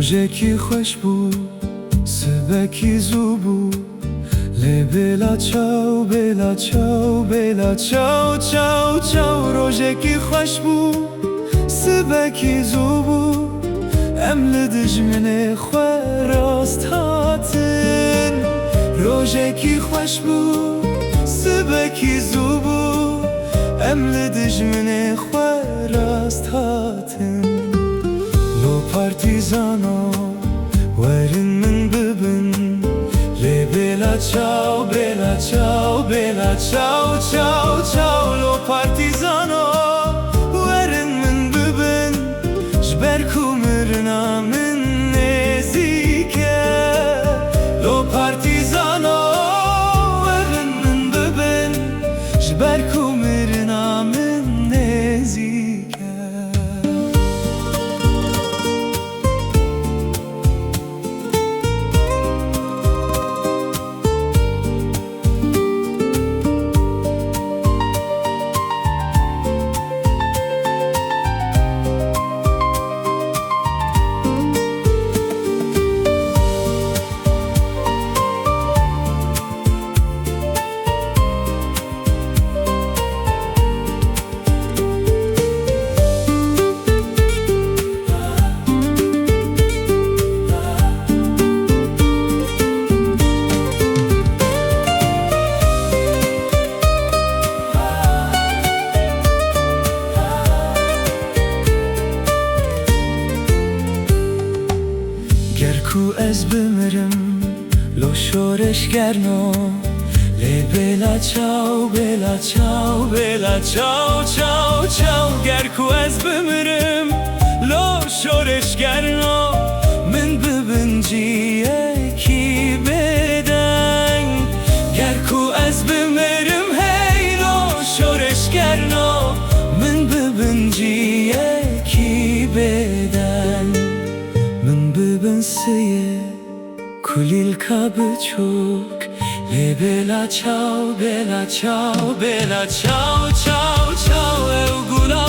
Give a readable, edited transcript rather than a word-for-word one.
Rojekî xweş bû, sibekî zû bû. Lê bêla çaw, bêla çaw, bêla çaw, çaw, çaw. Rojekî xweş bû, sibekî zû bû. Em li dijminê xwe rast hatin. Rojekî xweş bû, sibekî zû bû. Em li dijminê xwe rast hatin. Lo partîzano, werin min bibin. Lê bêla çaw, bêla çaw, bêla çaw, çaw, çaw. Lo partîzano, werin min bibin. Ji ber ku mirina min nêzîk e. Lo partîzano, werin min bibin. Ji ber ku mirina min nêzîk e. Ez bimirim, lo şoreşgerno. Lê bêla çaw, bêla çaw, bêla çaw, çaw, çaw. Ger ku ez bimirim, lo şoreşgerno. Min bibin cîyekî bêdeng. Ger ku ez bimirim, hey lo şoreşgerno. Min bibin cîyekî bêdeng. Min bibin siyê, kulîlka biçûk. Lê bêla çaw, bêla çaw, bêla çaw, çaw, çaw. Ew gula